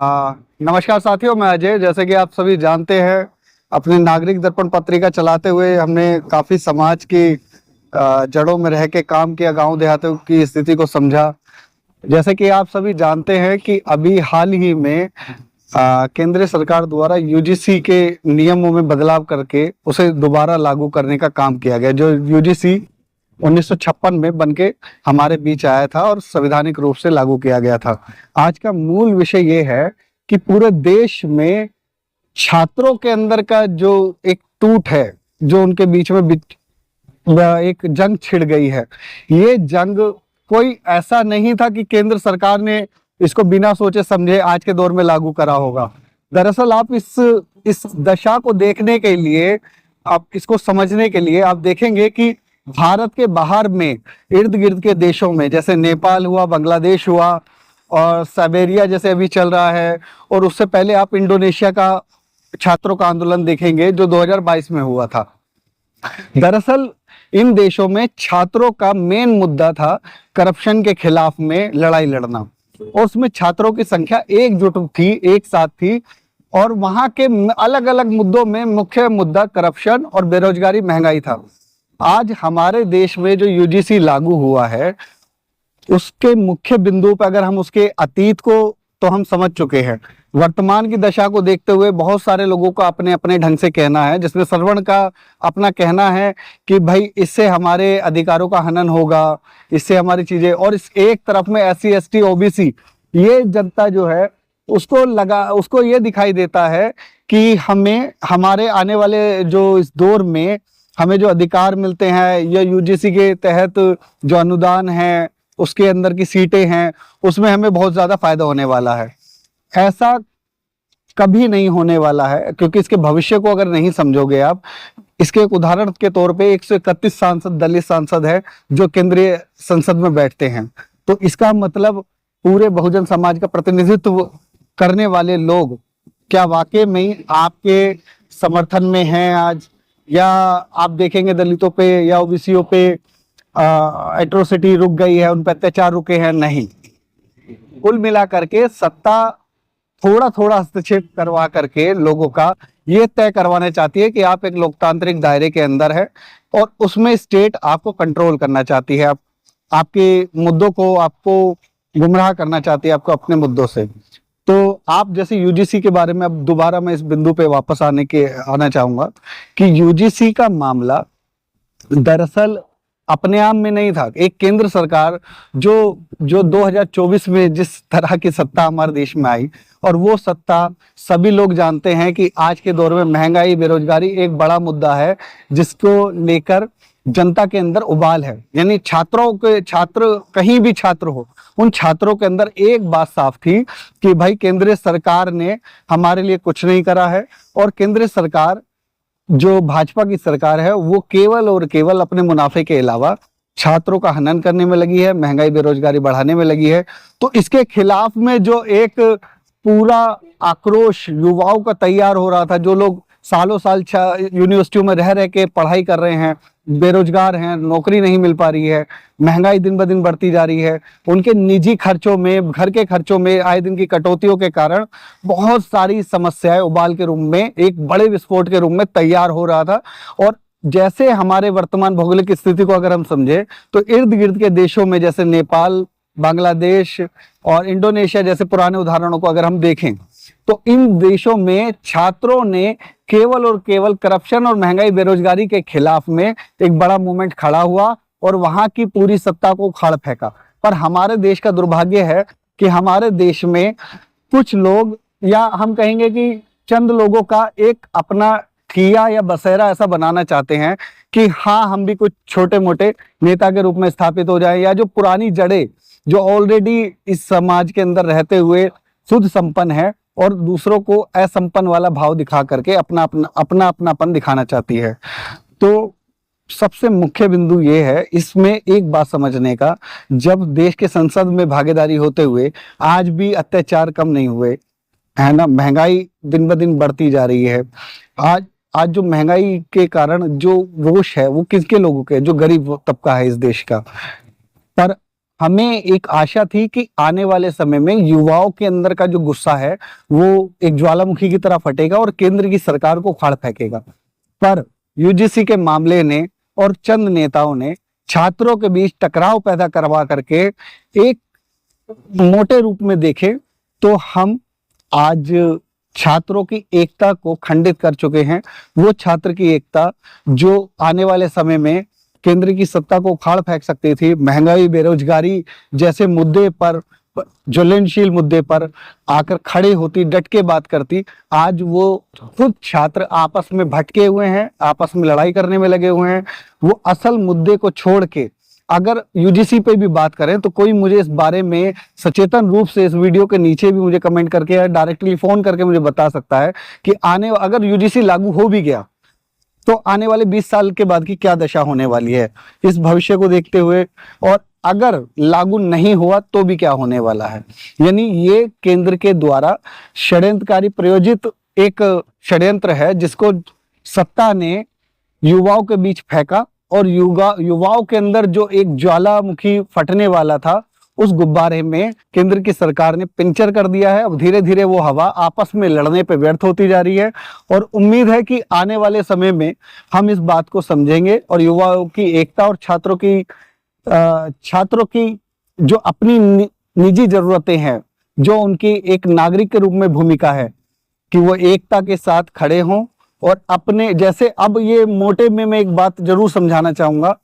नमस्कार साथियों, मैं अजय। जैसे कि आप सभी जानते हैं, अपने नागरिक दर्पण पत्रिका चलाते हुए हमने काफी समाज की जड़ों में रह के काम किया, गांव देहातों की स्थिति को समझा। जैसे कि आप सभी जानते हैं कि अभी हाल ही में केंद्र सरकार द्वारा यूजीसी के नियमों में बदलाव करके उसे दोबारा लागू करने का काम किया गया। जो यूजीसी 1956 में बनके हमारे बीच आया था और संवैधानिक रूप से लागू किया गया था। आज का मूल विषय ये है कि पूरे देश में छात्रों के अंदर का जो एक टूट है, जो उनके बीच में एक जंग छिड़ गई है। ये जंग कोई ऐसा नहीं था कि केंद्र सरकार ने इसको बिना सोचे समझे आज के दौर में लागू करा होगा। दरअसल आप इस दशा को देखने के लिए, आप इसको समझने के लिए आप देखेंगे कि भारत के बाहर में इर्द गिर्द के देशों में, जैसे नेपाल हुआ, बांग्लादेश हुआ और साइबेरिया जैसे अभी चल रहा है, और उससे पहले आप इंडोनेशिया का छात्रों का आंदोलन देखेंगे जो 2022 में हुआ था। दरअसल इन देशों में छात्रों का मेन मुद्दा था करप्शन के खिलाफ में लड़ाई लड़ना, और उसमें छात्रों की संख्या एकजुट थी, एक साथ थी, और वहां के अलग अलग मुद्दों में मुख्य मुद्दा करप्शन और बेरोजगारी, महंगाई था। आज हमारे देश में जो यूजीसी लागू हुआ है, उसके मुख्य बिंदु पर अगर हम उसके अतीत को तो हम समझ चुके हैं। वर्तमान की दशा को देखते हुए बहुत सारे लोगों का अपने अपने ढंग से कहना है, जिसमें श्रवण का अपना कहना है कि भाई इससे हमारे अधिकारों का हनन होगा, इससे हमारी चीजें, और इस एक तरफ में SC ST OBC ये जनता जो है उसको ये दिखाई देता है कि हमें हमारे आने वाले जो इस दौर में हमें जो अधिकार मिलते हैं या यूजीसी के तहत जो अनुदान है, उसके अंदर की सीटें हैं, उसमें हमें बहुत ज्यादा फायदा होने वाला है। ऐसा कभी नहीं होने वाला है, क्योंकि इसके भविष्य को अगर नहीं समझोगे आप, इसके एक उदाहरण के तौर पे 131 सांसद दलित सांसद है जो केंद्रीय संसद में बैठते हैं। तो इसका मतलब पूरे बहुजन समाज का प्रतिनिधित्व करने वाले लोग क्या वाकई में आपके समर्थन में हैं आज, या आप देखेंगे दलितों पे या ओबीसीओ पे एट्रोसिटी रुक गई है, उन पर अत्याचार रुके हैं? नहीं। कुल मिला करके सत्ता थोड़ा थोड़ा हस्तक्षेप करवा करके लोगों का ये तय करवाना चाहती है कि आप एक लोकतांत्रिक दायरे के अंदर है, और उसमें स्टेट आपको कंट्रोल करना चाहती है, आपके मुद्दों को, आपको गुमराह करना चाहती है आपको अपने मुद्दों से। तो आप जैसे यूजीसी के बारे में, अब दोबारा मैं इस बिंदु पे वापस आना चाहूंगा कि यूजीसी का मामला दरअसल अपने आप में नहीं था। एक केंद्र सरकार जो 2024 में जिस तरह की सत्ता हमारे देश में आई, और वो सत्ता सभी लोग जानते हैं कि आज के दौर में महंगाई, बेरोजगारी एक बड़ा मुद्दा है जिसको लेकर जनता के अंदर उबाल है। यानी छात्र कहीं भी छात्र हो, उन छात्रों के अंदर एक बात साफ थी कि भाई केंद्र सरकार ने हमारे लिए कुछ नहीं करा है, और केंद्र सरकार जो भाजपा की सरकार है वो केवल और केवल अपने मुनाफे के अलावा छात्रों का हनन करने में लगी है, महंगाई बेरोजगारी बढ़ाने में लगी है। तो इसके खिलाफ में जो एक पूरा आक्रोश युवाओं का तैयार हो रहा था, जो लोग सालों साल यूनिवर्सिटियों में रह के पढ़ाई कर रहे हैं, बेरोजगार हैं, नौकरी नहीं मिल पा रही है, महंगाई दिन ब दिन बढ़ती जा रही है, उनके निजी खर्चों में, घर के खर्चों में आए दिन की कटौतियों के कारण बहुत सारी समस्याएं उबाल के रूप में, एक बड़े विस्फोट के रूप में तैयार हो रहा था। और जैसे हमारे वर्तमान भौगोलिक स्थिति को अगर हम समझे तो इर्द गिर्द के देशों में, जैसे नेपाल, बांग्लादेश और इंडोनेशिया जैसे पुराने उदाहरणों को अगर हम देखें, तो इन देशों में छात्रों ने केवल और केवल करप्शन और महंगाई बेरोजगारी के खिलाफ में एक बड़ा मूवमेंट खड़ा हुआ और वहां की पूरी सत्ता को उखाड़ फेंका। पर हमारे देश का दुर्भाग्य है कि हमारे देश में कुछ लोग, या हम कहेंगे कि चंद लोगों का एक अपना ठिया या बसेरा ऐसा बनाना चाहते हैं कि हाँ, हम भी कुछ छोटे मोटे नेता के रूप में स्थापित हो जाए, या जो पुरानी जड़ें जो ऑलरेडी इस समाज के अंदर रहते हुए शुद्ध संपन्न है और दूसरों को असंपन्न वाला भाव दिखा करके अपनापन दिखाना चाहती है। तो सबसे मुख्य बिंदु ये है इसमें एक बात समझने का, जब देश के संसद में भागीदारी होते हुए आज भी अत्याचार कम नहीं हुए, है ना, महंगाई दिन ब दिन बढ़ती जा रही है। आज जो महंगाई के कारण जो रोष है वो किसके लोगों के, जो गरीब तबका है इस देश का। पर हमें एक आशा थी कि आने वाले समय में युवाओं के अंदर का जो गुस्सा है वो एक ज्वालामुखी की तरह फटेगा और केंद्र की सरकार को उखाड़ फेंकेगा। पर यूजीसी के मामले ने और चंद नेताओं ने छात्रों के बीच टकराव पैदा करवा करके एक मोटे रूप में देखें तो हम आज छात्रों की एकता को खंडित कर चुके हैं। वो छात्र की एकता जो आने वाले समय में केंद्र की सत्ता को उखाड़ फेंक सकती थी, महंगाई, बेरोजगारी जैसे मुद्दे पर, ज्वलनशील मुद्दे पर आकर खड़े होती, डट के बात करती, आज वो खुद छात्र आपस में भटके हुए हैं, आपस में लड़ाई करने में लगे हुए हैं। वो असल मुद्दे को छोड़ के अगर यूजीसी पे भी बात करें तो कोई मुझे इस बारे में सचेतन रूप से इस वीडियो के नीचे भी मुझे कमेंट करके या डायरेक्टली फोन करके मुझे बता सकता है कि अगर यूजीसी लागू हो भी गया तो आने वाले 20 साल के बाद की क्या दशा होने वाली है इस भविष्य को देखते हुए, और अगर लागू नहीं हुआ तो भी क्या होने वाला है। यानी ये केंद्र के द्वारा षड्यंत्रकारी प्रयोजित एक षड्यंत्र है जिसको सत्ता ने युवाओं के बीच फेंका और युवाओं के अंदर जो एक ज्वालामुखी फटने वाला था उस गुब्बारे में केंद्र की सरकार ने पंचर कर दिया है। अब धीरे धीरे वो हवा आपस में लड़ने पे व्यर्थ होती जा रही है और उम्मीद है कि आने वाले समय में हम इस बात को समझेंगे और युवाओं की एकता और छात्रों की जो अपनी निजी जरूरतें हैं, जो उनकी एक नागरिक के रूप में भूमिका है कि वो एकता के साथ खड़े हों और अपने जैसे। अब ये मोटे में मैं एक बात जरूर समझाना चाहूंगा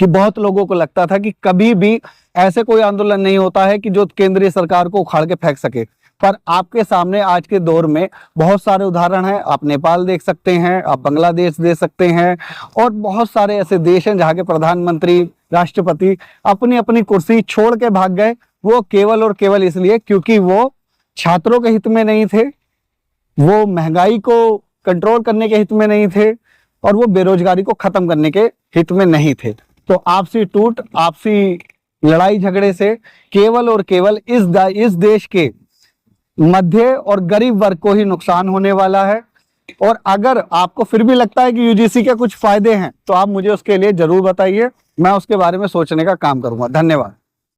कि बहुत लोगों को लगता था कि कभी भी ऐसे कोई आंदोलन नहीं होता है कि जो केंद्रीय सरकार को उखाड़ के फेंक सके, पर आपके सामने आज के दौर में बहुत सारे उदाहरण हैं। आप नेपाल देख सकते हैं, आप बांग्लादेश देख सकते हैं और बहुत सारे ऐसे देश हैं जहाँ के प्रधानमंत्री, राष्ट्रपति अपनी अपनी कुर्सी छोड़ के भाग गए, वो केवल और केवल इसलिए क्योंकि वो छात्रों के हित में नहीं थे, वो महंगाई को कंट्रोल करने के हित में नहीं थे और वो बेरोजगारी को खत्म करने के हित में नहीं थे। तो आपसी टूट, आपसी लड़ाई झगड़े से केवल और केवल इस देश के मध्य और गरीब वर्ग को ही नुकसान होने वाला है। और अगर आपको फिर भी लगता है कि यूजीसी के कुछ फायदे हैं तो आप मुझे उसके लिए जरूर बताइए, मैं उसके बारे में सोचने का काम करूंगा। धन्यवाद।